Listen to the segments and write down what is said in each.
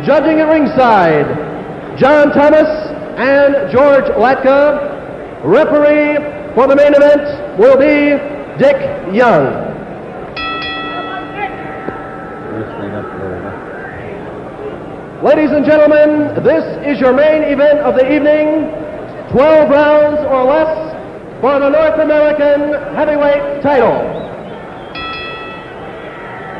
Judging at ringside, John Thomas and George Latka. Referee for the main event will be Dick Young. Ladies and gentlemen, this is your main event of the evening. 12 rounds or less for the North American heavyweight title.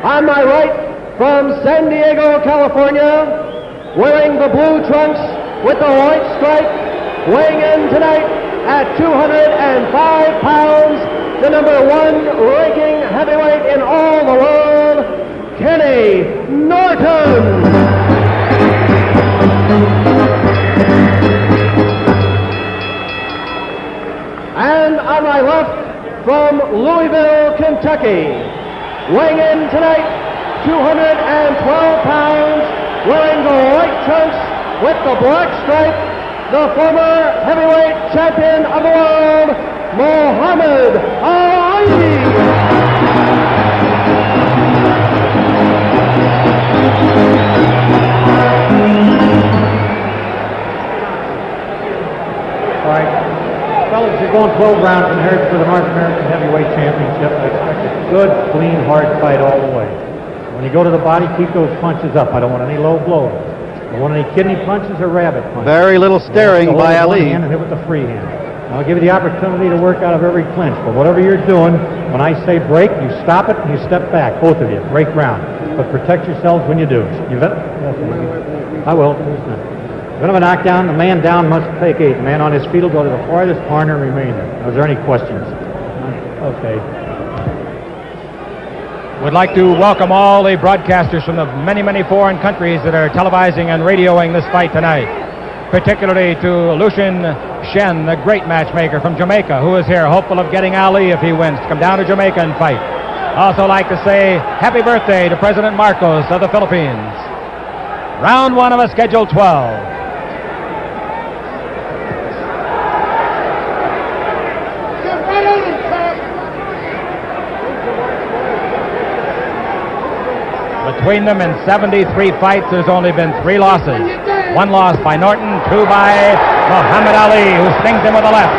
On my right, from San Diego, California, wearing the blue trunks with the white stripe, weighing in tonight at 205 pounds, the number one ranking heavyweight in all the world, Kenny Norton. And on my left, from Louisville, Kentucky, weighing in tonight, 212 pounds, wearing the white trunks with the black stripe, the former heavyweight champion of the world, Muhammad Ali. All right, fellas, you're going 12 rounds in here for the North American Heavyweight Championship. I expect a good, clean, hard fight all the way. When you go to the body, keep those punches up. I don't want any low blows. I don't want any kidney punches or rabbit punches. Very little staring by Ali. And hit with the free hand. I'll give you the opportunity to work out of every clinch, but whatever you're doing, when I say break, you stop it and you step back, both of you. Break ground. But protect yourselves when you do. I will. If you have a knockdown, the man down must take 8. The man on his feet will go to the farthest corner and remain there. Is there any questions? Okay. Would like to welcome all the broadcasters from the many, many foreign countries that are televising and radioing this fight tonight. Particularly to Lucien Shen, the great matchmaker from Jamaica, who is here, hopeful of getting Ali if he wins to come down to Jamaica and fight. Also like to say happy birthday to President Marcos of the Philippines. Round 1 of a scheduled 12. Between them in 73 fights, there's only been 3 losses. 1 loss by Norton, 2 by Muhammad Ali, who stings him with a left.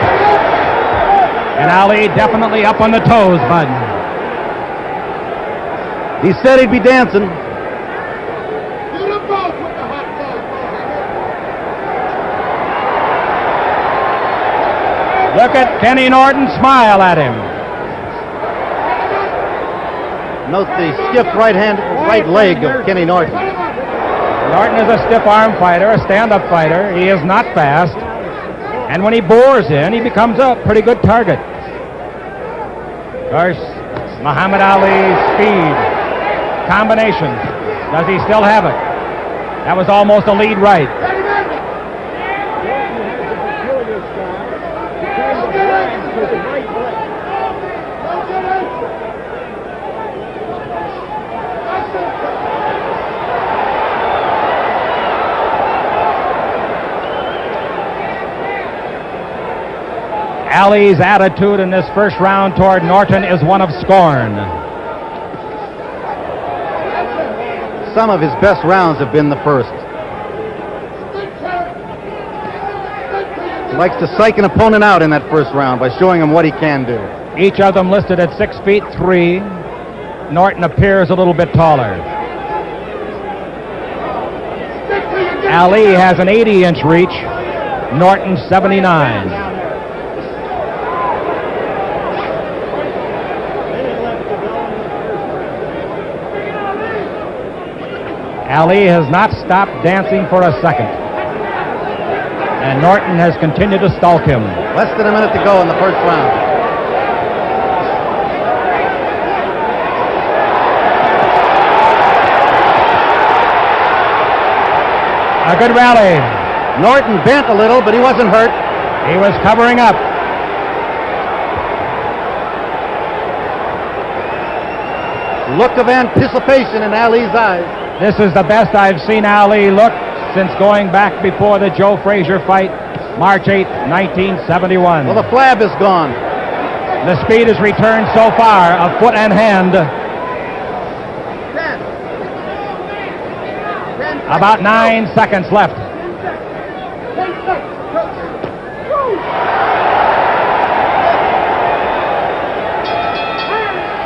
And Ali definitely up on the toes, Bud. He said he'd be dancing. Look at Kenny Norton smile at him. Note the stiff right leg of Kenny Norton. Norton is a stiff-arm fighter, a stand-up fighter. He is not fast. And when he bores in, he becomes a pretty good target. Of course, Muhammad Ali's speed, combinations. Does he still have it? That was almost a lead right. Ali's attitude in this first round toward Norton is one of scorn. Some of his best rounds have been the first. He likes to psych an opponent out in that first round by showing him what he can do. Each of them listed at 6 feet 3. Norton appears a little bit taller. Ali has an 80-inch reach. Norton 79. Ali has not stopped dancing for a second. And Norton has continued to stalk him. Less than a minute to go in the first round. A good rally. Norton bent a little, but he wasn't hurt. He was covering up. Look of anticipation in Ali's eyes. This is the best I've seen Ali look since going back before the Joe Frazier fight, March 8, 1971. Well, the flab is gone. The speed has returned so far of foot and hand. About 9 seconds left.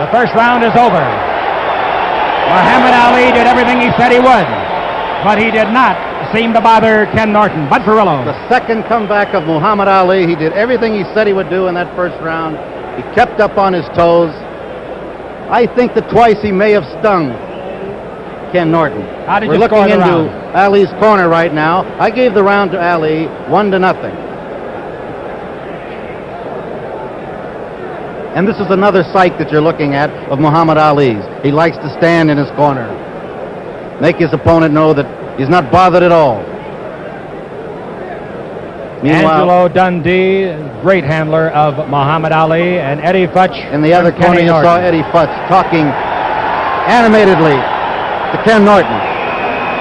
The first round is over. Muhammad Ali did everything he said he would, but he did not seem to bother Ken Norton. Bud Ferrillo. The second comeback of Muhammad Ali. He did everything he said he would do in that first round. He kept up on his toes. I think that twice he may have stung Ken Norton. How did We're you looking score the into round? Ali's corner right now. I gave the round to Ali 1-0. And this is another sight that you're looking at of Muhammad Ali's. He likes to stand in his corner, make his opponent know that he's not bothered at all. Meanwhile, Angelo Dundee, great handler of Muhammad Ali, and Eddie Futch. in the other and corner, Kenny you saw Norton. Eddie Futz talking animatedly to Ken Norton.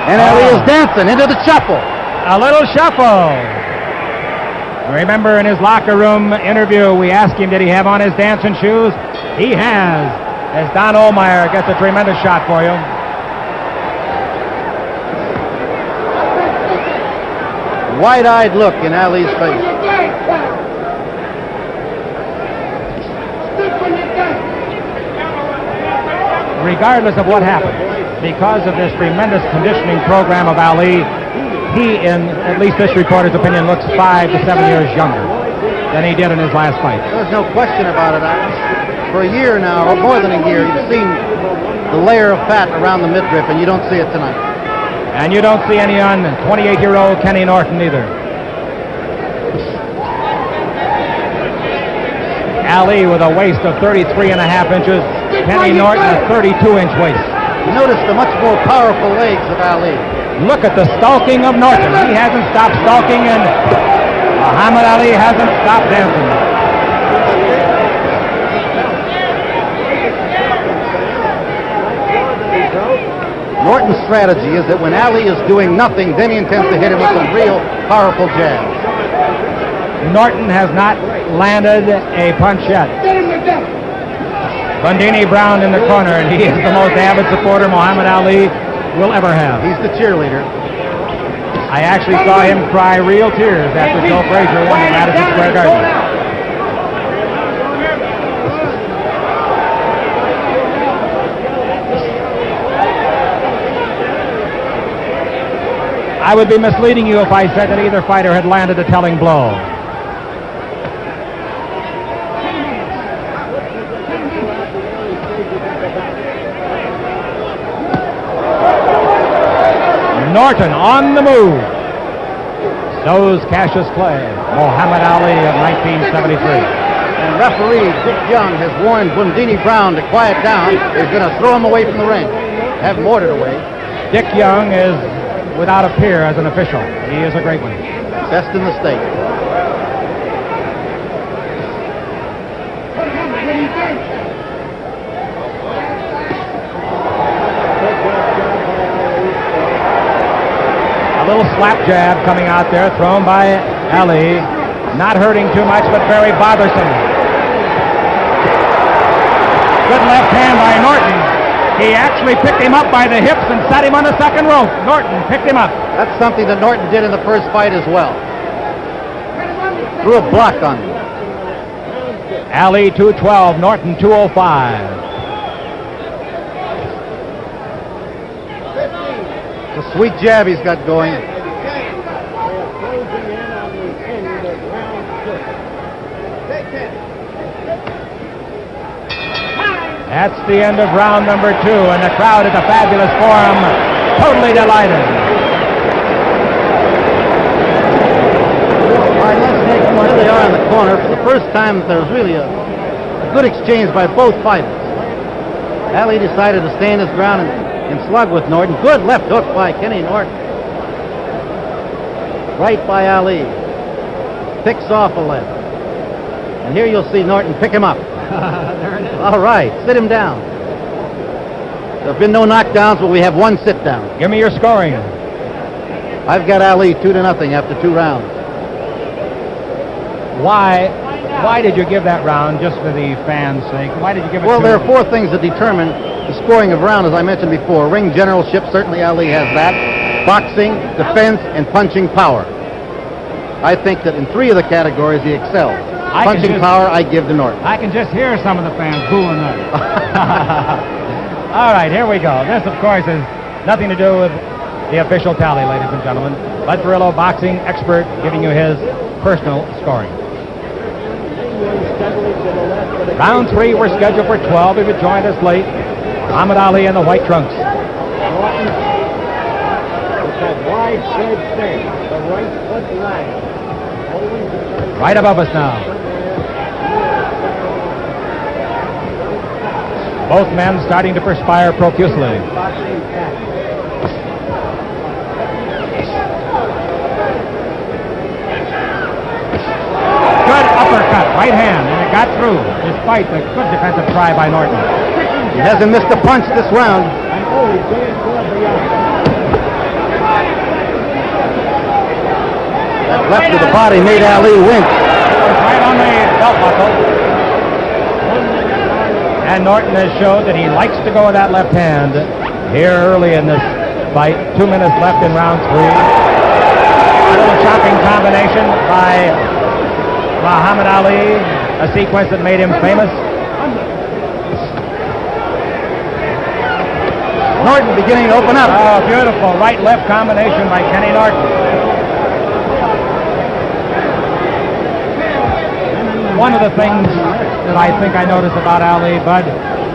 And Ali is dancing into the shuffle. A little shuffle. Remember, in his locker room interview, we asked him, did he have on his dancing shoes? He has, as Don Ohlmeyer gets a tremendous shot for you. Wide-eyed look in Ali's face. Regardless of what happened, because of this tremendous conditioning program of Ali, he, in at least this reporter's opinion, looks 5 to 7 years younger than he did in his last fight. There's no question about it. For a year now, or more than a year, you've seen the layer of fat around the midriff, and you don't see it tonight. And you don't see any on 28-year-old Kenny Norton either. Ali with a waist of 33 and a half inches. Kenny Norton a 32-inch waist. Notice the much more powerful legs of Ali. Look at the stalking of Norton. He hasn't stopped stalking, and Muhammad Ali hasn't stopped dancing. Norton's strategy is that when Ali is doing nothing, then he intends to hit him with some real powerful jabs. Norton has not landed a punch yet. Bundini Brown in the corner, and he is the most avid supporter Muhammad Ali will ever have. He's the cheerleader. I actually saw him cry real tears after Joe Frazier won in Madison Square Garden. I would be misleading you if I said that either fighter had landed a telling blow. Norton on the move. So's Cassius Clay, Muhammad Ali of 1973. And referee Dick Young has warned Bundini Brown to quiet down. He's going to throw him away from the ring. Have him ordered away. Dick Young is without a peer as an official. He is a great one. Best in the state. A little slap jab coming out there, thrown by Ali. Not hurting too much, but very bothersome. Good left hand by Norton. He actually picked him up by the hips and set him on the second rope. Norton picked him up. That's something that Norton did in the first fight as well. Threw a block on him. Ali 212, Norton 205. It's a sweet jab he's got going. That's the end of round number 2, and the crowd at the Fabulous Forum totally delighted. All right, let's take them where they are in the corner. For the first time, there was really a good exchange by both fighters. Ali decided to stand his ground and slug with Norton. Good left hook by Kenny Norton. Right by Ali. Picks off a left. And here you'll see Norton pick him up. There it is. All right, sit him down. There have been no knockdowns, but we have one sit down. Give me your scoring. I've got Ali 2-0 after 2 rounds. Why did you give that round, just for the fans' sake? Why did you give it Well, to there are 4 things that determine the scoring of a round, as I mentioned before. Ring generalship, certainly Ali has that. boxing, defense, and punching power. I think that in 3 of the categories he excels. Punching power, I give to Norton. I can just hear some of the fans booing that. All right, here we go. This, of course, has nothing to do with the official tally, ladies and gentlemen. Bud Perillo, boxing expert, giving you his personal scoring. Round 3, we're scheduled for 12. If you joined us late, Muhammad Ali in the white trunks. Right above us now. Both men starting to perspire profusely. Good uppercut, right hand, and it got through, despite the good defensive try by Norton. He hasn't missed a punch this round. That left to the body made Ali wince. Right on the belt buckle. And Norton has showed that he likes to go with that left hand here early in this fight. 2 minutes left in round 3. A little chopping combination by Muhammad Ali, a sequence that made him famous. Norton beginning to open up. Oh, beautiful right-left combination by Kenny Norton. One of the things that I think I notice about Ali, Bud,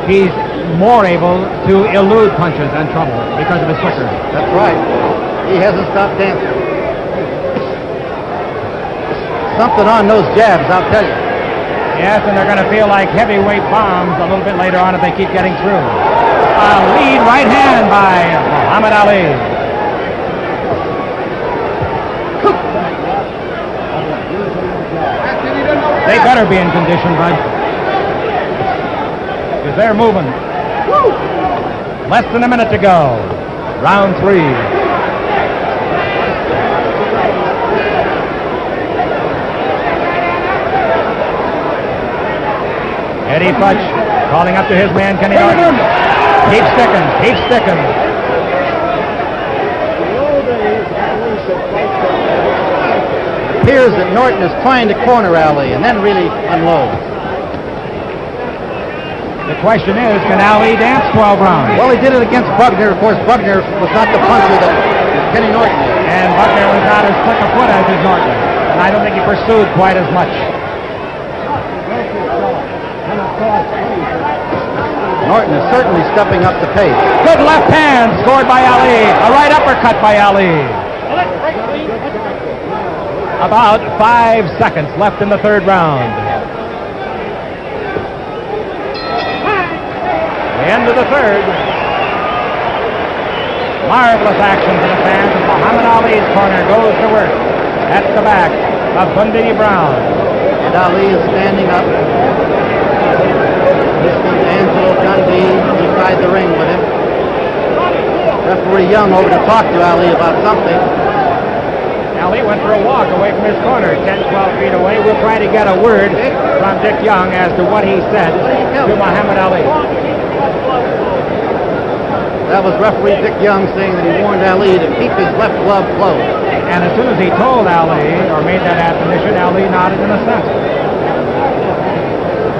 he's more able to elude punches and trouble because of his quicker. That's right. He hasn't stopped dancing. Something on those jabs, I'll tell you. Yes, and they're going to feel like heavyweight bombs a little bit later on if they keep getting through. A lead right hand by Muhammad Ali. They better be in condition, Bud. Because they're moving. Less than a minute to go. Round 3. Eddie Futch calling up to his man, Kenny Norton. Keep sticking, keep sticking. It appears that Norton is trying to corner Ali and then really unload. The question is, can Ali dance 12 rounds? Well, he did it against Buckner. Of course, Buckner was not the puncher that Kenny Norton was. And Buckner was not as quick a foot as his Norton. And I don't think he pursued quite as much. Norton is certainly stepping up the pace. Good left hand scored by Ali. A right uppercut by Ali. About 5 seconds left in the 3rd round. The end of the 3rd. Marvelous action for the fans as Muhammad Ali's corner goes to work at the back of Bundy Brown. And Ali is standing up. Angelo Dundee inside the ring with him. Referee Young over to talk to Ali about something. Ali went for a walk away from his corner, 10, 12 feet away. We'll try to get a word from Dick Young as to what he said to Muhammad Ali. That was referee Dick Young saying that he warned Ali to keep his left glove closed. And as soon as he told Ali, or made that admonition, Ali nodded in assent.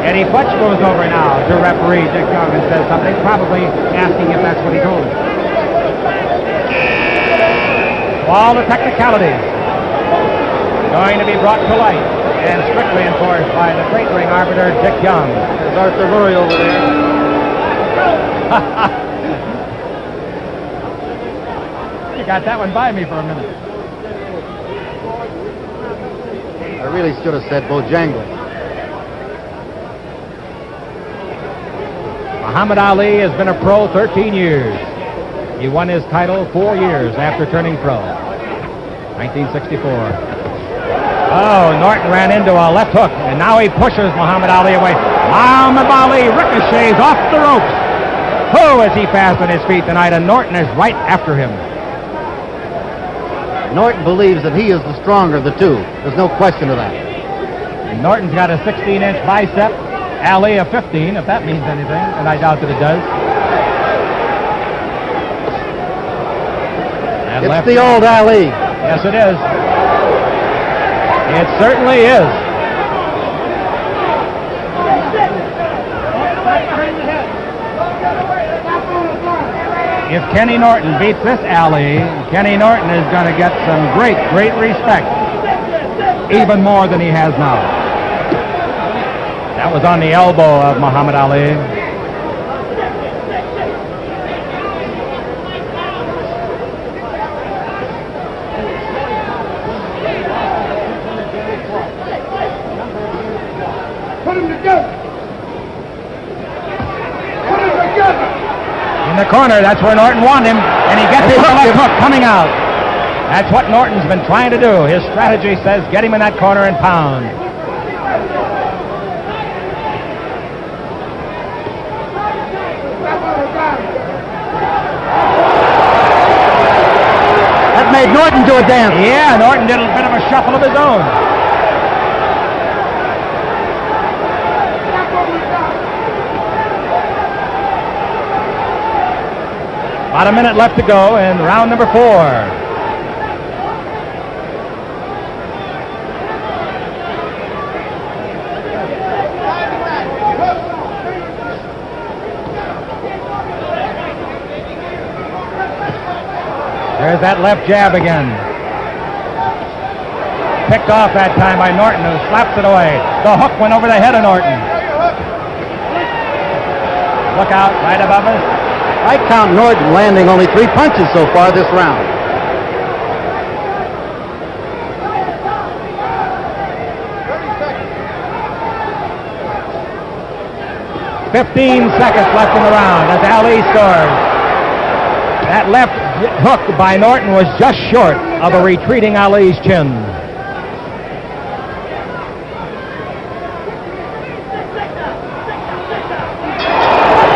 Eddie Futch goes over now to referee Dick Young and says something, probably asking if that's what he told him. All the technicalities going to be brought to light and strictly enforced by the great ring arbiter Dick Young. There's Arthur Murray over there. You got that one by me for a minute. I really should have said Bojangles. Muhammad Ali has been a pro 13 years. He won his title 4 years after turning pro. 1964. Oh, Norton ran into a left hook, and now he pushes Muhammad Ali away. Muhammad Ali ricochets off the ropes. Oh, is he fast on his feet tonight, and Norton is right after him. Norton believes that he is the stronger of the two. There's no question of that. Norton's got a 16-inch bicep. Ali a 15, if that means anything, and I doubt that it does. It's the old Ali. Yes, it is. It certainly is. If Kenny Norton beats this Ali, Kenny Norton is going to get some great respect. Even more than he has now. That was on the elbow of Muhammad Ali. In the corner, that's where Norton wanted him, and he gets his left hook coming out. That's what Norton's been trying to do. His strategy says get him in that corner and pound. That made Norton do a dance. Yeah, Norton did a bit of a shuffle of his own. About a minute left to go in round number 4. There's that left jab again. Picked off that time by Norton, who slaps it away. The hook went over the head of Norton. Look out, right above us. I count Norton landing only 3 punches so far this round. "15 seconds left in the round as Ali scores. That left hook by Norton was just short of a retreating Ali's chin.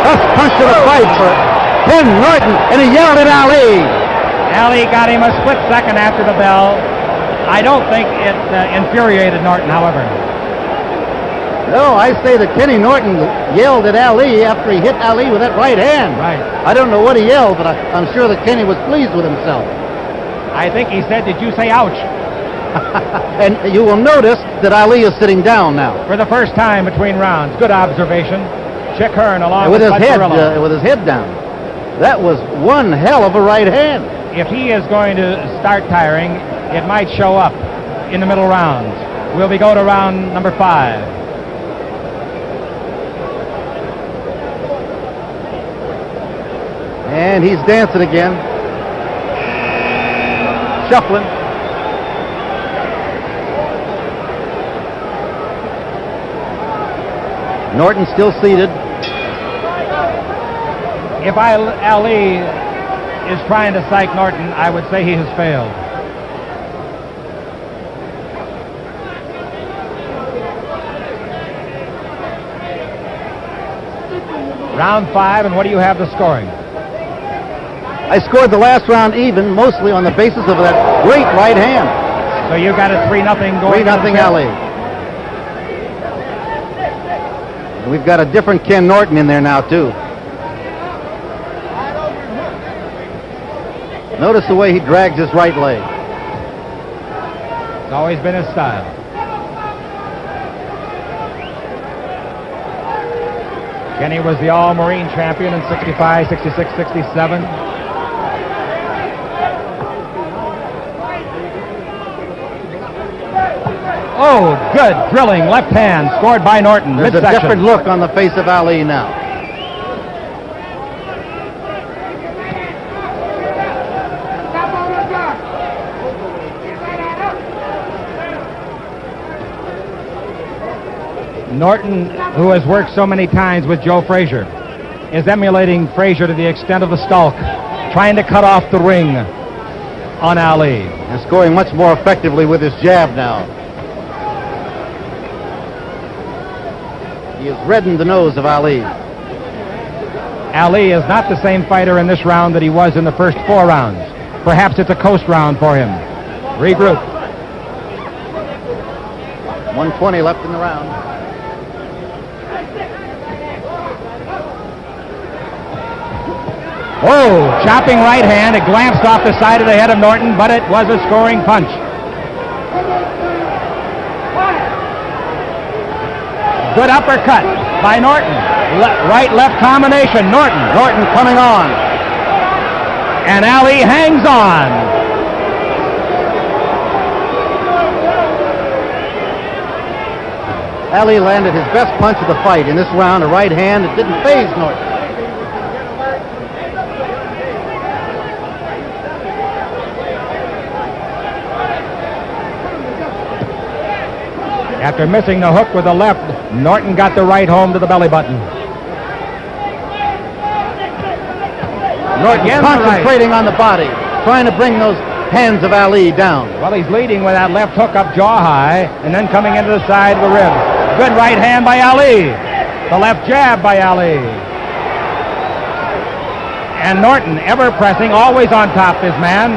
First punch of the fight for Ken Norton, and he yelled at Ali. Ali got him a split second after the bell. I don't think it infuriated Norton, however. No, I say that Kenny Norton yelled at Ali after he hit Ali with that right hand. Right. I don't know what he yelled, but I'm sure that Kenny was pleased with himself. I think he said, "Did you say ouch?" And you will notice that Ali is sitting down now. For the first time between rounds. Good observation. Chick Hearn along with his Bud head Carrillo. with his head down. That was one hell of a right hand. If he is going to start tiring, it might show up in the middle rounds. We'll go to round number 5. And he's dancing again. Shuffling. Norton still seated. If Ali is trying to psych Norton, I would say he has failed. Round 5, and what do you have the scoring? I scored the last round even, mostly on the basis of that great right hand. So you got a 3-0 going. 3-0 Ali. And we've got a different Ken Norton in there now, too. Notice the way he drags his right leg. It's always been his style. Kenny was the All-Marine champion in 65, 66, 67. Oh, good drilling left hand scored by Norton. There's a different look on the face of Ali now. Norton, who has worked so many times with Joe Frazier, is emulating Frazier to the extent of the stalk, trying to cut off the ring on Ali. And scoring much more effectively with his jab now. He has reddened the nose of Ali. Ali is not the same fighter in this round that he was in the first 4 rounds. Perhaps it's a coast round for him. Regroup. 1:20 left in the round. Oh, chopping right hand. It glanced off the side of the head of Norton, but it was a scoring punch. Good uppercut by Norton. Right-left combination. Norton coming on. And Ali hangs on. Ali landed his best punch of the fight in this round, a right hand. It didn't faze Norton. After missing the hook with the left, Norton got the right home to the belly button. Norton concentrating on the body, trying to bring those hands of Ali down. Well, he's leading with that left hook up jaw high, and then coming into the side of the ribs. Good right hand by Ali. The left jab by Ali. And Norton ever pressing, always on top of his man.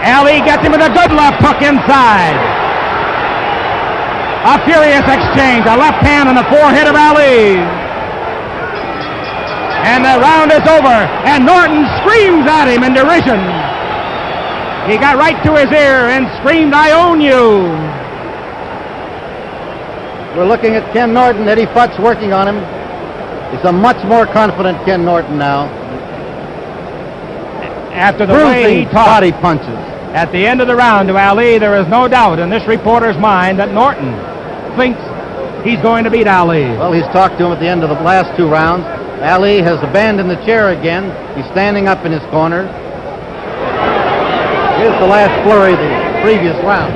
Ali gets him with a good left hook inside. A furious exchange. A left hand on the forehead of Ali. And the round is over. And Norton screams at him in derision. He got right to his ear and screamed, "I own you." We're looking at Ken Norton. Eddie Futz working on him. He's a much more confident Ken Norton now. After the way he talked body punches at the end of the round to Ali, there is no doubt in this reporter's mind that Norton thinks he's going to beat Ali. Well, he's talked to him at the end of the last two rounds. Ali has abandoned the chair again. He's standing up in his corner. Here's the last flurry of the previous round.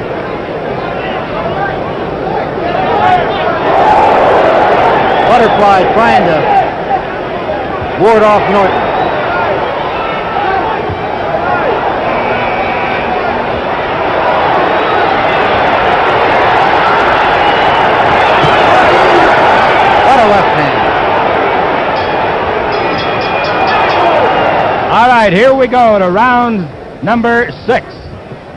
Butterfly trying to ward off Norton. What a left hand. All right, here we go to round number 6.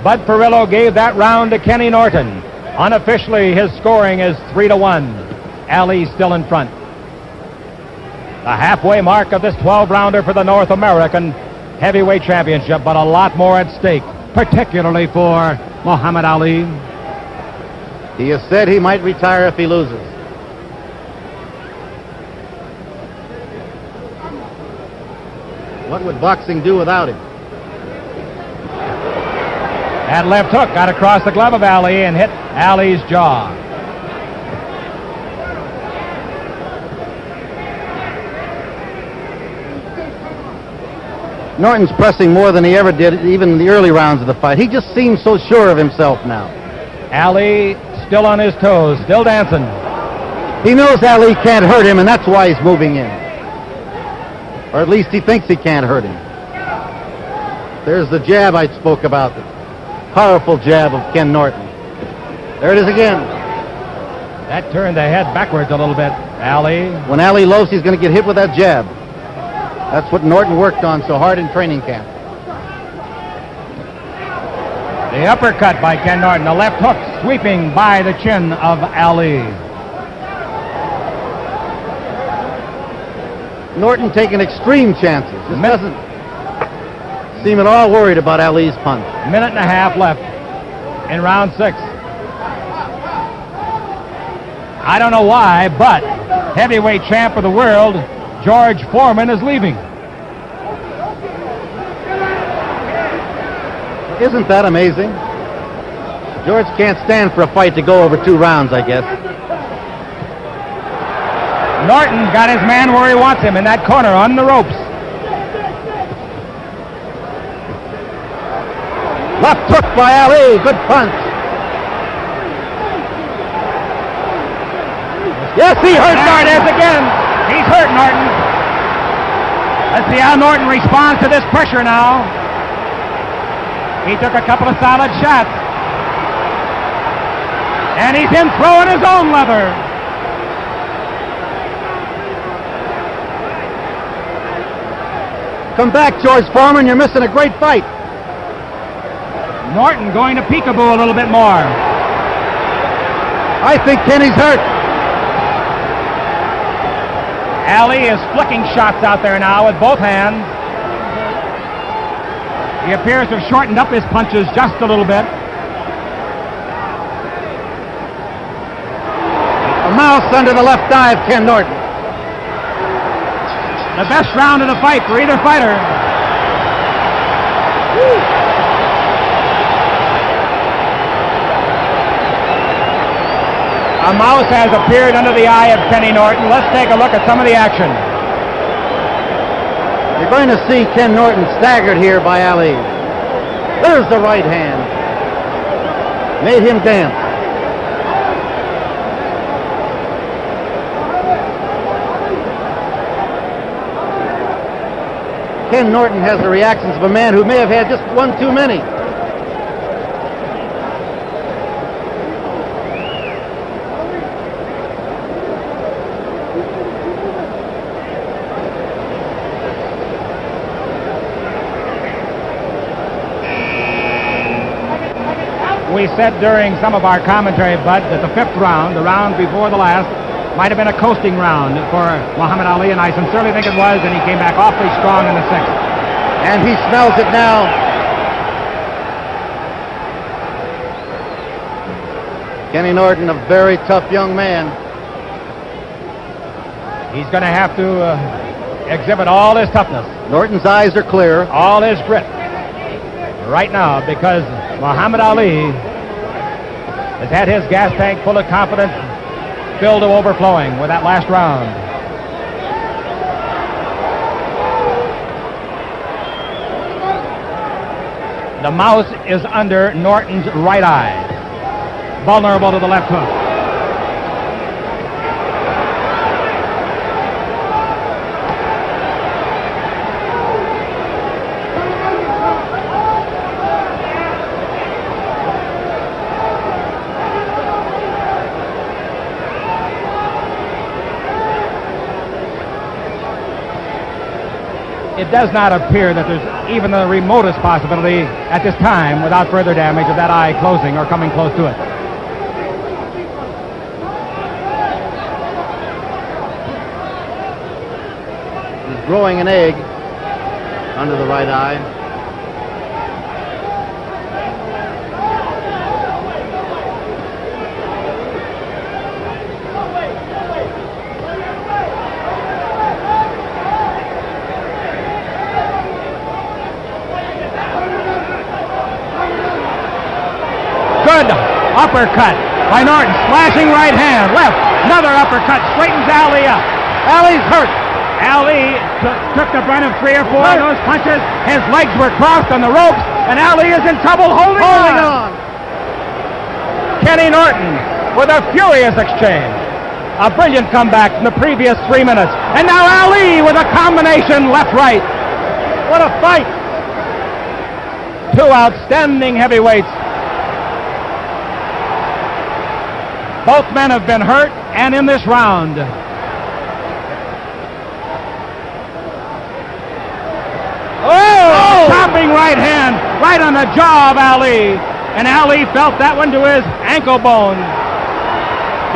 Bud Perillo gave that round to Kenny Norton. Unofficially, his scoring is 3-1. Ali still in front. The halfway mark of this 12-rounder for the North American Heavyweight Championship, but a lot more at stake, particularly for Muhammad Ali. He has said he might retire if he loses. What would boxing do without him? That left hook got across the glove of Ali and hit Ali's jaw. Norton's pressing more than he ever did, even in the early rounds of the fight. He just seems so sure of himself now. Ali still on his toes, still dancing. He knows Ali can't hurt him, and that's why he's moving in. Or at least he thinks he can't hurt him. There's the jab I spoke about, the powerful jab of Ken Norton. There it is again. That turned the head backwards a little bit, Ali. When Ali loafs, he's going to get hit with that jab. That's what Norton worked on so hard in training camp. The uppercut by Ken Norton, the left hook sweeping by the chin of Ali. Norton taking extreme chances. This doesn't seem at all worried about Ali's punch. Minute and a half left in round 6. I don't know why, but heavyweight champ of the world, George Foreman, is leaving. Isn't that amazing? George can't stand for a fight to go over 2 rounds, I guess. Norton got his man where he wants him, in that corner on the ropes. Left hook by Ali, good punch. Yes, he hurt Norton again. He's hurt Norton. Let's see how Norton responds to this pressure now. He took a couple of solid shots. And he's in throwing his own leather. Come back, George Foreman. You're missing a great fight. Norton going to peekaboo a little bit more. I think Kenny's hurt. Ali is flicking shots out there now with both hands. He appears to have shortened up his punches just a little bit. A mouse under the left eye of Ken Norton. The best round of the fight for either fighter. A mouse has appeared under the eye of Kenny Norton. Let's take a look at some of the action. You're going to see Ken Norton staggered here by Ali. There's the right hand. Made him dance. Ken Norton has the reactions of a man who may have had just one too many. We said during some of our commentary, Bud, that the fifth round, the round before the last, might have been a coasting round for Muhammad Ali, and I sincerely think it was, and he came back awfully strong in the sixth. And he smells it now. Kenny Norton, a very tough young man. He's going to have to exhibit all his toughness. Norton's eyes are clear. All his grit right now, because Muhammad Ali has had his gas tank full of confidence filled to overflowing with that last round. The mouse is under Norton's right eye, vulnerable to the left hook. It does not appear that there's even the remotest possibility at this time, without further damage, of that eye closing or coming close to it. He's growing an egg under the right eye. Good uppercut by Norton. Slashing right hand. Left. Another uppercut. Straightens Ali up. Ali's hurt. Ali took the brunt of 3 or 4 of those punches. His legs were crossed on the ropes, and Ali is in trouble holding on. Kenny Norton with a furious exchange. A brilliant comeback from the previous 3 minutes. And now Ali with a combination left-right. What a fight. 2 outstanding heavyweights. Both men have been hurt, and in this round. Oh! Chopping right hand, right on the jaw of Ali. And Ali felt that one to his ankle bone.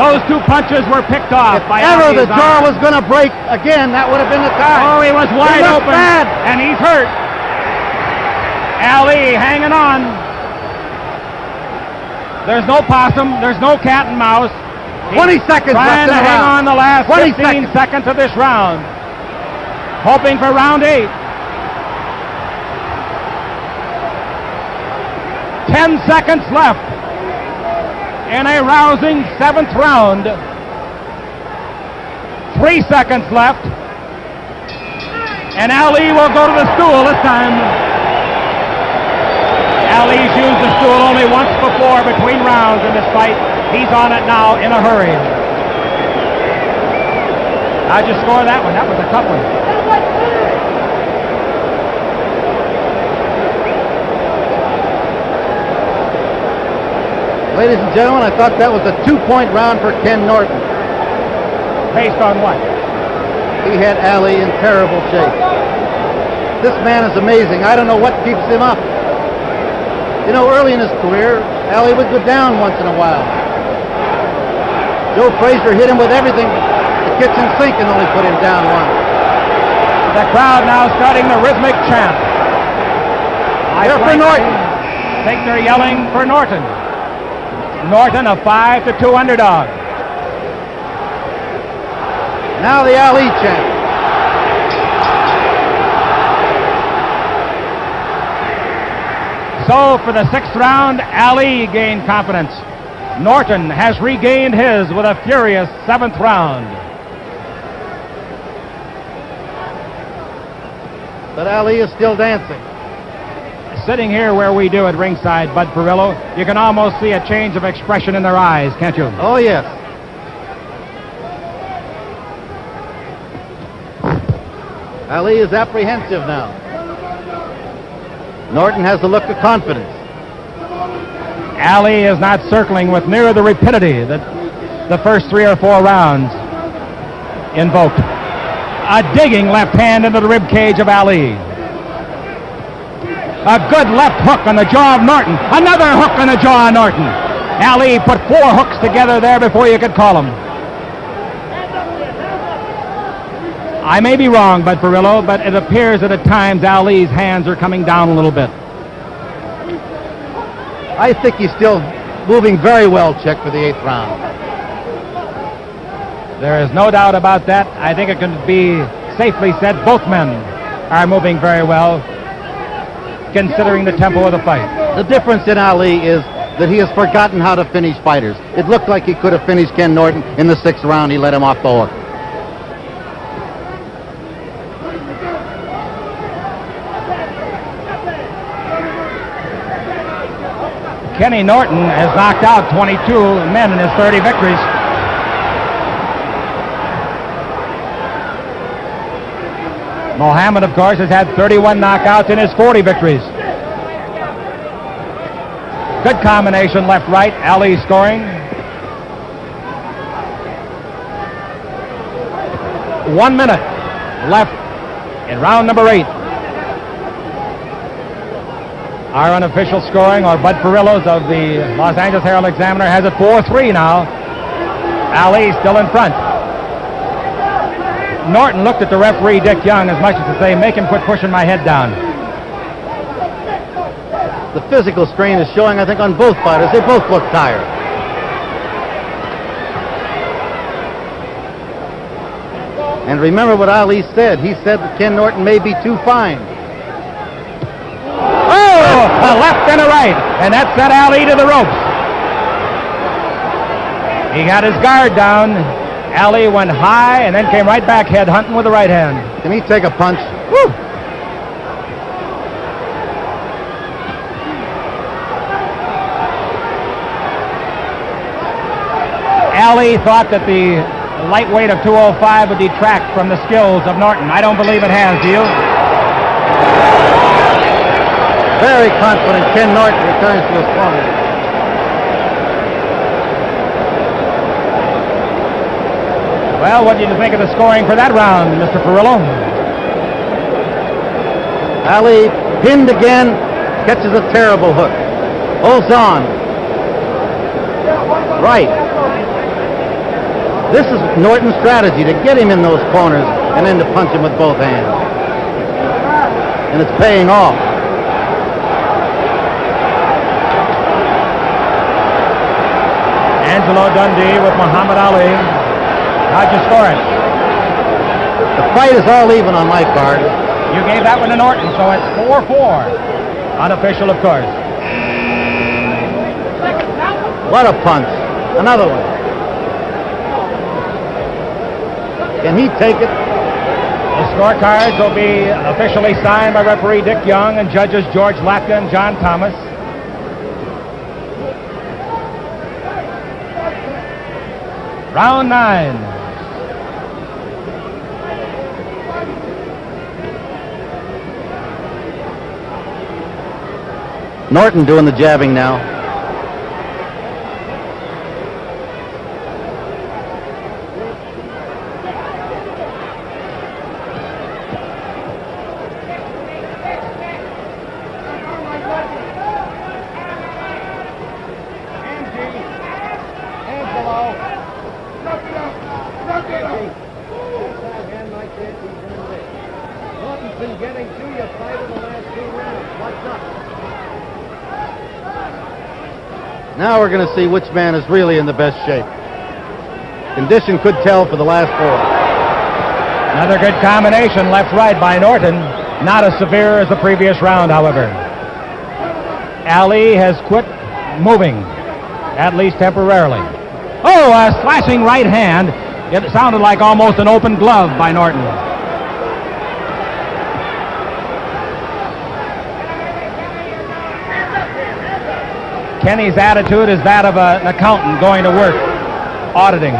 Those 2 punches were picked off by Ever Ali's the jaw arm. was going to break again, that would have been the time. Oh, he was wide He looked open, bad. and he's hurt. Ali hanging on. There's no possum. There's no cat and mouse. 20 seconds Trying left in to the hang round. on the last 20 15 seconds of this round. Hoping for round 8. 10 seconds left in a rousing 7th round. 3 seconds left. And Ali will go to the stool this time. Ali's used the stool only once before between rounds in this fight. He's on it now in a hurry. How'd you score that one? That was a tough one. Ladies and gentlemen, I thought that was a 2-point round for Ken Norton. Based on what? He had Ali in terrible shape. This man is amazing. I don't know what keeps him up. You know, early in his career, Ali would go down once in a while. Joe Frazier hit him with everything, the kitchen sink, and only put him down once. The crowd now starting the rhythmic chant. They're for Norton. I think they're yelling for Norton. Norton, a 5-2 underdog. Now the Ali chant. So for the 6th round, Ali gained confidence. Norton has regained his with a furious 7th round. But Ali is still dancing. Sitting here where we do at ringside, Bud Perillo, you can almost see a change of expression in their eyes, can't you? Oh, yes. Ali is apprehensive now. Norton has the look of confidence. Ali is not circling with near the rapidity that the first 3 or 4 rounds invoked. A digging left hand into the rib cage of Ali. A good left hook on the jaw of Norton. Another hook on the jaw of Norton. Ali put 4 hooks together there before you could call them. I may be wrong, Bud Perillo, but it appears that at times Ali's hands are coming down a little bit. I think he's still moving very well, Chick, for the 8th round. There is no doubt about that. I think it can be safely said both men are moving very well, considering the tempo of the fight. The difference in Ali is that he has forgotten how to finish fighters. It looked like he could have finished Ken Norton in the 6th round. He let him off the hook. Kenny Norton has knocked out 22 men in his 30 victories. Mohammed, of course, has had 31 knockouts in his 40 victories. Good combination left-right. Ali scoring. 1 minute left in round number 8. Our unofficial scoring, or Bud Perillo's of the Los Angeles Herald-Examiner, has it 4-3 now. Ali still in front. Norton looked at the referee, Dick Young, as much as to say, make him quit pushing my head down. The physical strain is showing, I think, on both fighters. They both look tired. And remember what Ali said. He said that Ken Norton may be too fine. A left and a right, and that sent Ali to the ropes. He got his guard down. Ali went high and then came right back head hunting with the right hand. Can he take a punch? Woo! Ali thought that the lightweight of 205 would detract from the skills of Norton. I don't believe it has, do you? Very confident Ken Norton returns to his corner. Well, what did you think of the scoring for that round, Mr. Perillo? Ali pinned again, catches a terrible hook. Holds on. Right. This is Norton's strategy, to get him in those corners and then to punch him with both hands. And it's paying off. Angelo Dundee with Muhammad Ali. How'd you score it? The fight is all even on my card. You gave that one to Norton, so it's 4-4. Unofficial, of course. What a punch. Another one. Can he take it? The scorecards will be officially signed by referee Dick Young and judges George Latka and John Thomas. Round 9. Norton doing the jabbing now. Norton's been getting to you 5 of the last 2 rounds. What's up? Now we're going to see which man is really in the best shape. Condition could tell for the last 4. Another good combination left-right by Norton. Not as severe as the previous round, however. Ali has quit moving, at least temporarily. Oh, a slashing right hand. It sounded like almost an open glove by Norton. Kenny's attitude is that of an accountant going to work, auditing.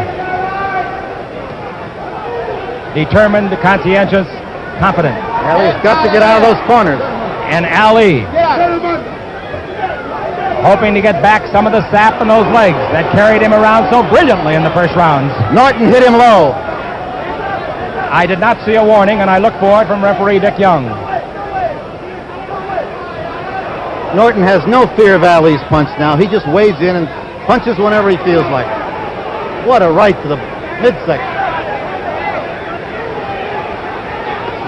Determined, conscientious, confident. Ali's got to get out of those corners. And Ali, hoping to get back some of the sap in those legs that carried him around so brilliantly in the first rounds. Norton hit him low. I did not see a warning, and I looked for it from referee Dick Young. Norton has no fear of Ali's punch now. He just wades in and punches whenever he feels like it. What a right to the midsection.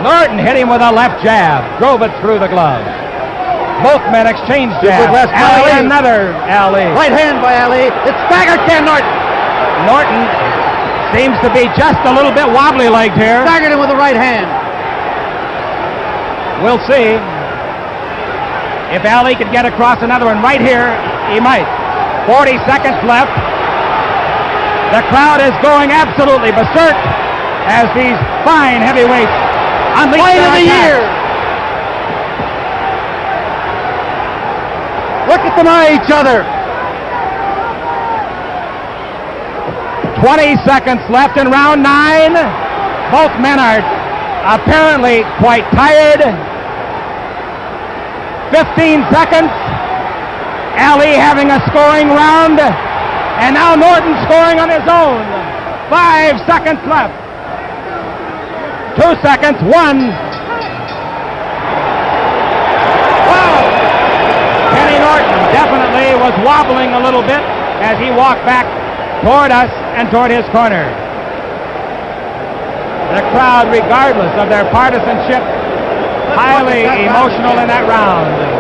Norton hit him with a left jab, drove it through the glove. Both men exchanged jabs. Ali, another Ali. Right hand by Ali. It's staggered Ken Norton. Norton seems to be just a little bit wobbly-legged here. Staggered him with the right hand. We'll see. If Ali could get across another one right here, he might. 40 seconds left. The crowd is going absolutely berserk as these fine heavyweights unleash Fight their of the attack. year. Look at them eye each other. 20 seconds left in round 9. Both men are apparently quite tired. 15 seconds. Ali having a scoring round. And now Norton scoring on his own. 5 seconds left. 2 seconds. 1. Wow! Kenny Norton definitely was wobbling a little bit as he walked back toward us and toward his corner. The crowd, regardless of their partisanship, highly emotional in that round.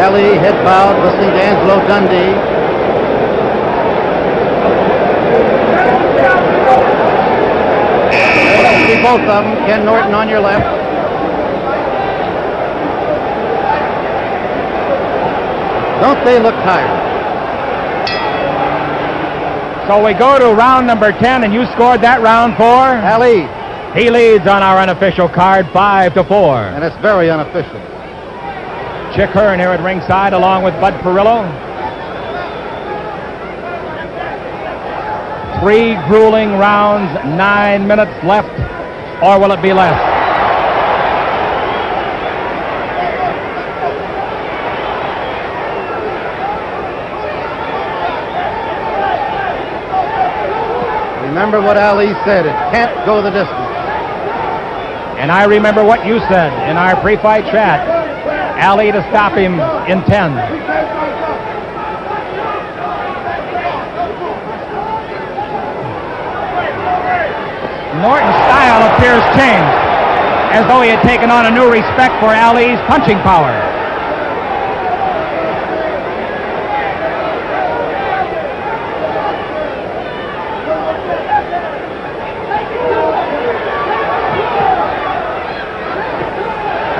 Ali, head bowed, listening to Angelo Dundee. See both of them. Ken Norton on your left. Don't they look tired? So we go to round number 10, and you scored that round for? Ali. He leads on our unofficial card 5-4. And it's very unofficial. Chick Hearn here at ringside along with Bud Perillo. 3 grueling rounds, 9 minutes left, or will it be less? Remember what Ali said, it can't go the distance. And I remember what you said in our pre-fight chat. Ali to stop him in 10. Norton's style appears changed, as though he had taken on a new respect for Ali's punching power.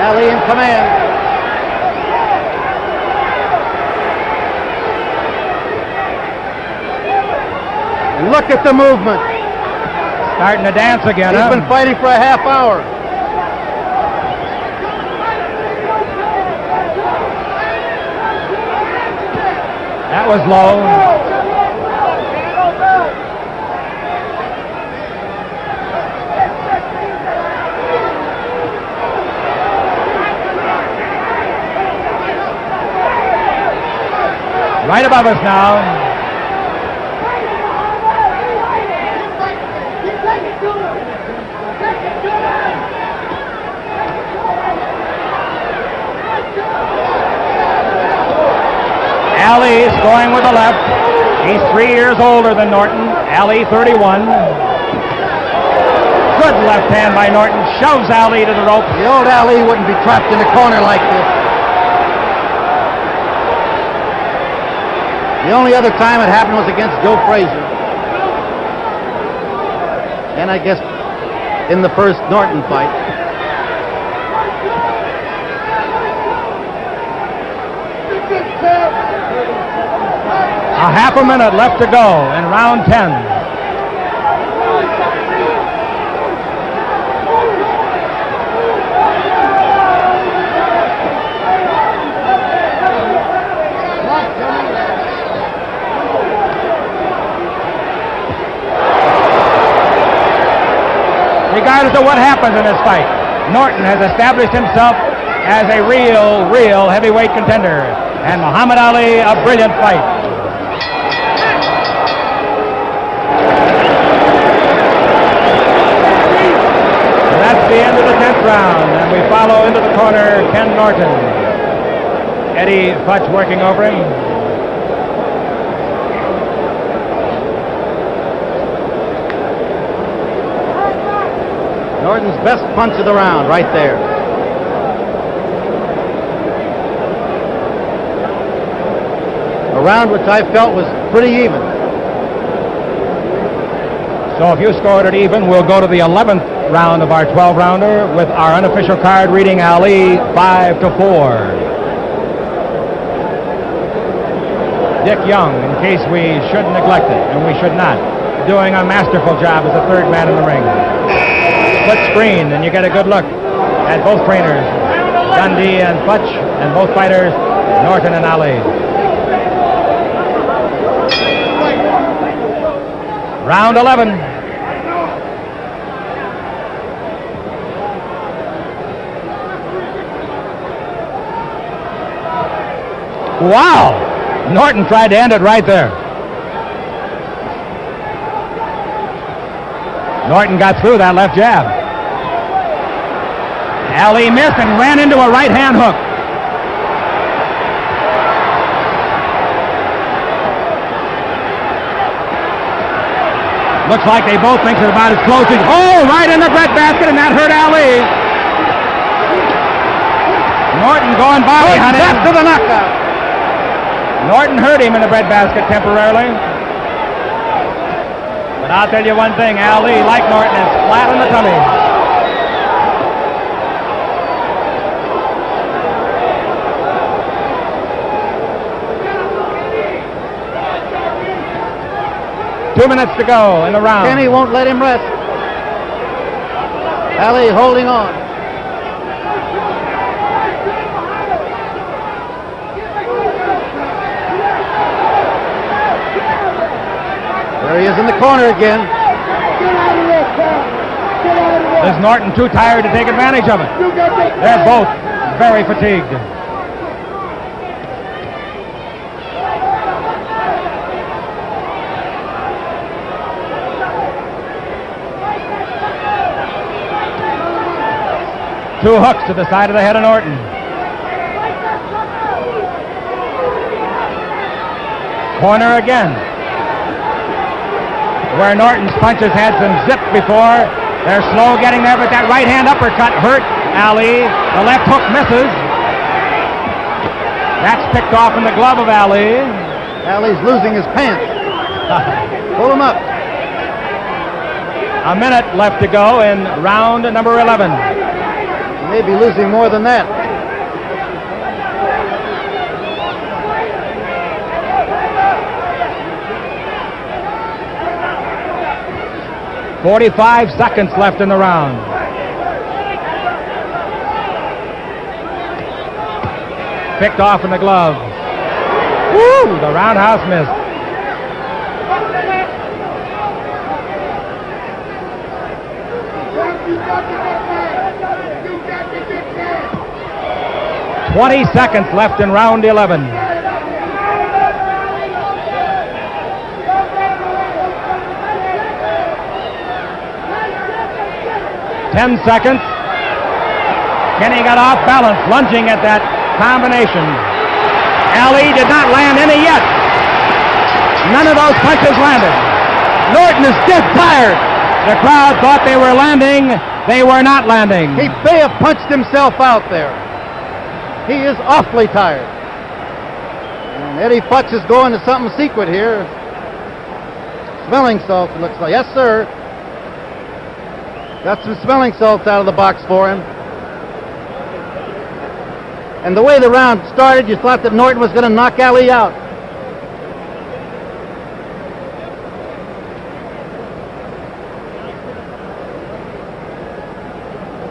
Ali in command. And look at the movement. Starting to dance again, He's been fighting for a half hour. That was low. Right above us now. Ali scoring with the left. He's 3 years older than Norton. Ali 31. Good left hand by Norton. Shoves Ali to the rope. The old Ali wouldn't be trapped in a corner like this. The only other time it happened was against Joe Frazier. And I guess in the first Norton fight. A half a minute left to go in round 10. Regardless of what happens in this fight, Norton has established himself as a real heavyweight contender. And Muhammad Ali, a brilliant fight. That's the end of the 10th round, and we follow into the corner Ken Norton. Eddie Futch working over him. Norton's best punch of the round right there. A round which I felt was pretty even. So if you scored it even, we'll go to the 11th round of our 12-rounder with our unofficial card reading Ali 5-4. Dick Young, in case we should neglect it, and we should not, doing a masterful job as the third man in the ring. Split screen, and you get a good look at both trainers, Dundee and Futch, and both fighters, Norton and Ali. Round 11. Wow! Norton tried to end it right there. Norton got through that left jab. Ali missed and ran into a right-hand hook. Looks like they both think they're about as close as... Oh, right in the breadbasket, and that hurt Ali. Norton going body hunting. Left to the knockout. Norton hurt him in the breadbasket temporarily. But I'll tell you one thing, Ali, like Norton, is flat on the tummy. Two minutes to go in the round. Kenny won't let him rest. Ali holding on. There he is in the corner again. Is Norton too tired to take advantage of it? They're both very fatigued. Two hooks to the side of the head of Norton. Corner again. Where Norton's punches had some zip before. They're slow getting there, but that right hand uppercut hurt Ali. The left hook misses. That's picked off in the glove of Ali. Ali's losing his pants. Pull him up. A minute left to go in round number 11. He may be losing more than that. .45 seconds left in the round. Picked off in the glove. Woo! The roundhouse missed. .20 seconds left in round 11. Ten seconds. Kenny got off balance, lunging at that combination. Ali did not land any yet. None of those punches landed. Norton is dead tired. The crowd thought they were landing. They were not landing. He may have punched himself out there. He is awfully tired. And Eddie Futz is going to something secret here. Smelling salts, it looks like. Yes, sir. Got some smelling salts out of the box for him. And the way the round started, you thought that Norton was going to knock Ali out.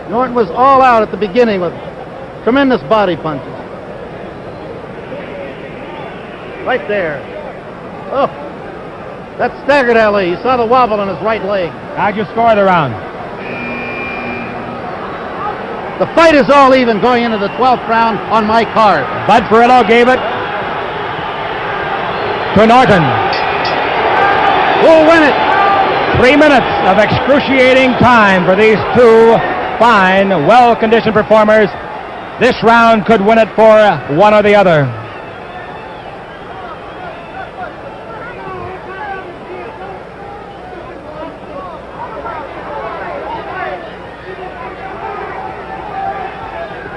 Norton was all out at the beginning with tremendous body punches. Right there. Oh, that staggered Ali. You saw the wobble on his right leg. How'd you score the round? The fight is all even going into the 12th round on my card. Bud Ferrillo gave it to Norton. Who'll win it? 3 minutes of excruciating time for these two fine, well-conditioned performers. This round could win it for one or the other.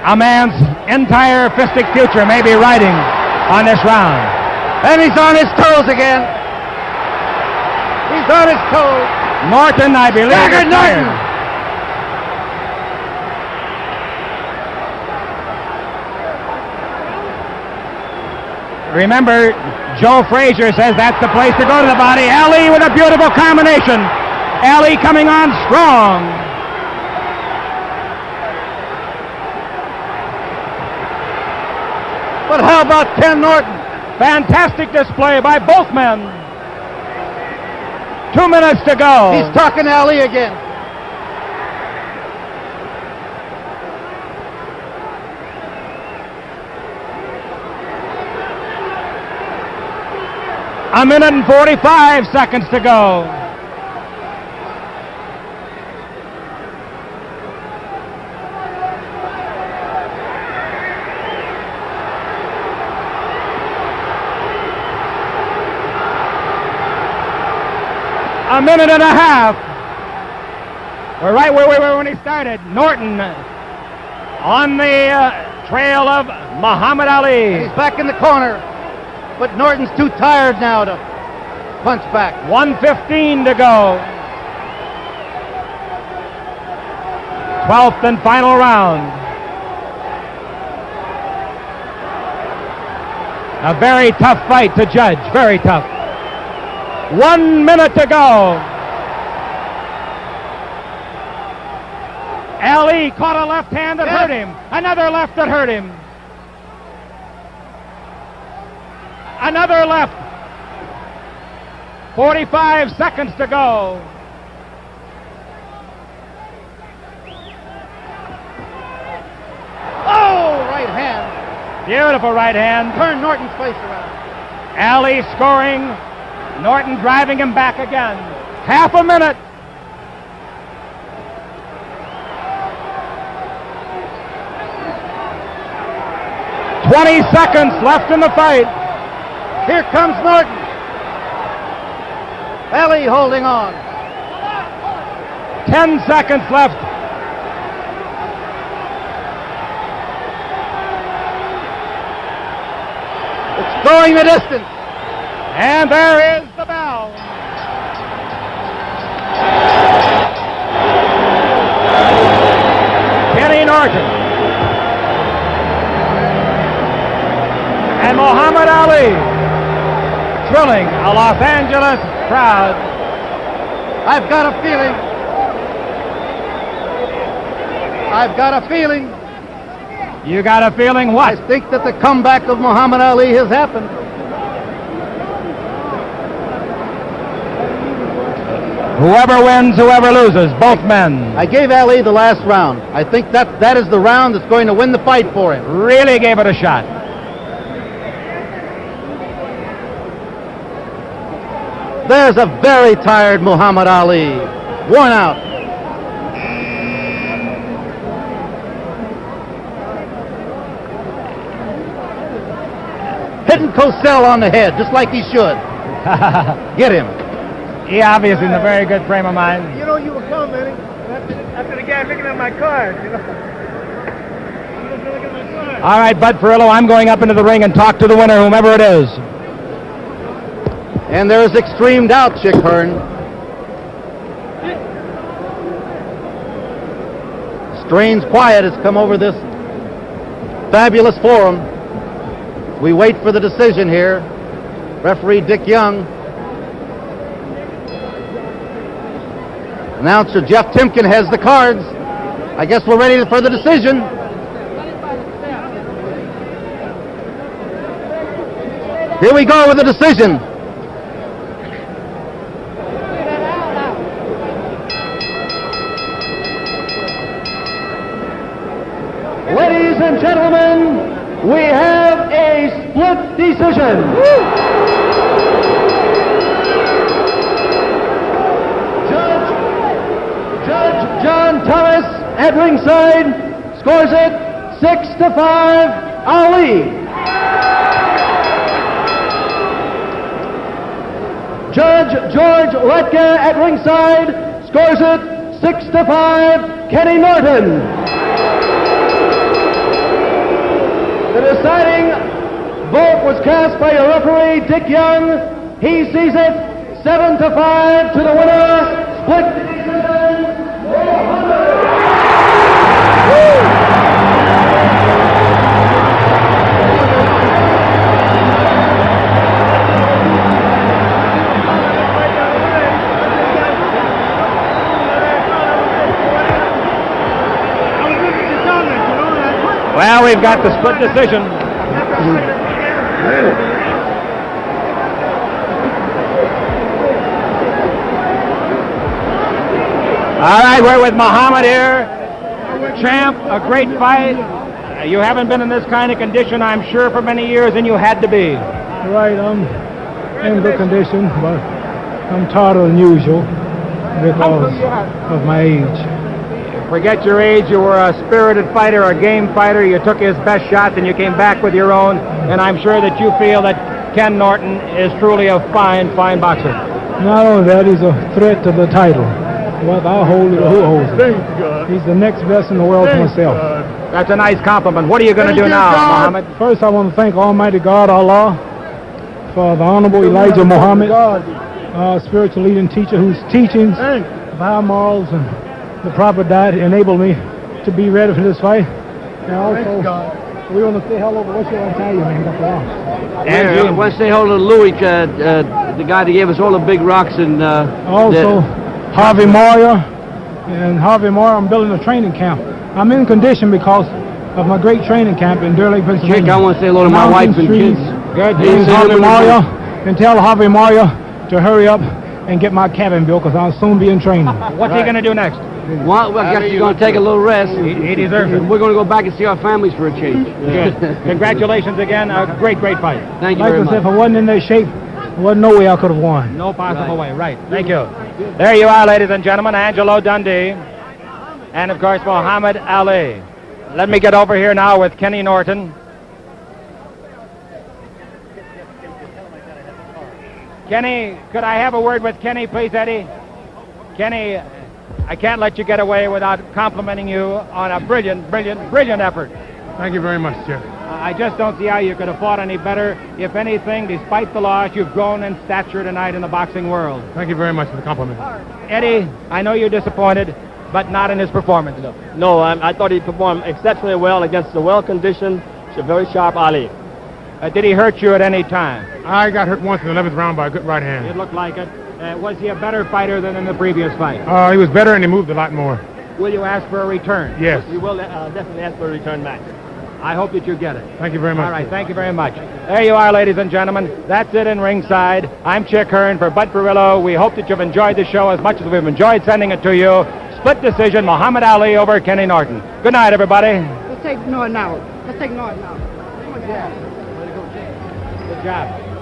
A man's entire fistic future may be riding on this round. And he's on his toes again. He's on his toes. Norton, I believe, Staggered is tired. Norton. Remember, Joe Frazier says that's the place to go to the body. Ali with a beautiful combination. Ali coming on strong. But how about Ken Norton? Fantastic display by both men. 2 minutes to go. He's talking to Ali again. A minute and 45 seconds to go. A minute and a half. We're right where we were when he started. Norton on the trail of Muhammad Ali. He's back in the corner. But Norton's too tired now to punch back. 1:15 to go. 12th and final round. A very tough fight to judge. Very tough. 1 minute to go. Ali caught a left hand that hurt him. Another left that hurt him. Another left. 45 seconds to go. Oh, right hand. Beautiful right hand. Turn Norton's face around. Ali scoring. Norton driving him back again. Half a minute. $20 seconds left in the fight. Here comes Norton. Ali holding on. 10 seconds left. It's going the distance. And there is the bell. Kenny Norton and Muhammad Ali thrilling a Los Angeles crowd. I've got a feeling. I've got a feeling. You got a feeling what? I think that the comeback of Muhammad Ali has happened. Whoever wins, whoever loses, both men. I gave Ali the last round. I think that is the round that's going to win the fight for him. Really gave it a shot. There's a very tired Muhammad Ali, worn out. hitting Cosell on the head, just like he should. Get him. He obviously in a very good frame of mind. You know you were coming, Manny. After the guy picking up my card, you know. All right, Bud Perillo, I'm going up into the ring and talk to the winner, whomever it is. And there's extreme doubt, Chick Hearn. Strange quiet has come over this fabulous forum. We wait for the decision here. Referee Dick Young. Announcer Jeff Timken has the cards. I guess we're ready for the decision. Here we go with the decision. Ladies and gentlemen, we have a split decision. Judge John Thomas at ringside scores it 6-5, Ali. Judge George Letka at ringside scores it 6-5, Kenny Norton. The deciding vote was cast by your referee, Dick Young. He sees it 7-5 to the winner. Split decision. Well, we've got the split decision. All right, we're with Muhammad here. Champ, a great fight. You haven't been in this kind of condition, I'm sure, for many years, and you had to be. Right, I'm in good condition, but I'm tighter than usual because of my age. Forget your age, you were a spirited fighter, a game fighter. You took his best shot, and you came back with your own, and I'm sure that you feel that Ken Norton is truly a fine, fine boxer. Not only that, he's a threat to the title. Whether I hold it or who holds it. He's the next best in the world to myself. That's a nice compliment. What are you going to do now, Muhammad? First, I want to thank Almighty God, Allah, for the Honorable Elijah Muhammad, spiritual leader and teacher whose teachings of high morals and the proper diet enabled me to be ready for this fight. And also, we want to say hello to what's your Italian man? And I want to say hello to Louis, the guy that gave us all the big rocks. And also, Harvey Moyer. And Harvey Moyer, I'm building a training camp. I'm in condition because of my great training camp in Deer Lake, Pennsylvania. Chick, I want to say hello to my wife and kids. Good. Harvey Moyer, and tell Harvey Moyer to hurry up and get my cabin built because I'll soon be in training. What's he going to do next? Well, I guess he's going to take a little rest. He deserves it. We're going to go back and see our families for a change. Good. Congratulations again. A great, great fight. Thank you Like very I said, if much. I wasn't in that shape, there wasn't no way I could have won. No possible way. Right. Thank you. There you are, ladies and gentlemen. Angelo Dundee. And, of course, Muhammad Ali. Let me get over here now with Kenny Norton. Kenny, could I have a word with Kenny, please, Eddie? Kenny, I can't let you get away without complimenting you on a brilliant, brilliant, brilliant effort. Thank you very much, Jeff. I just don't see how you could have fought any better. If anything, despite the loss, you've grown in stature tonight in the boxing world. Thank you very much for the compliment. Eddie, I know you're disappointed, but not in his performance. No, I thought he performed exceptionally well against the well-conditioned, very sharp Ali. Did he hurt you at any time? I got hurt once in the 11th round by a good right hand. It looked like it. Was he a better fighter than in the previous fight? He was better and he moved a lot more. Will you ask for a return? Yes. We will definitely ask for a return match. I hope that you get it. Thank you very much. All right, thank you very much. There you are, ladies and gentlemen. That's it in ringside. I'm Chick Hearn for Bud Perillo. We hope that you've enjoyed the show as much as we've enjoyed sending it to you. Split decision, Muhammad Ali over Kenny Norton. Good night, everybody. Let's take Norton out. Let's take Norton out. Good job.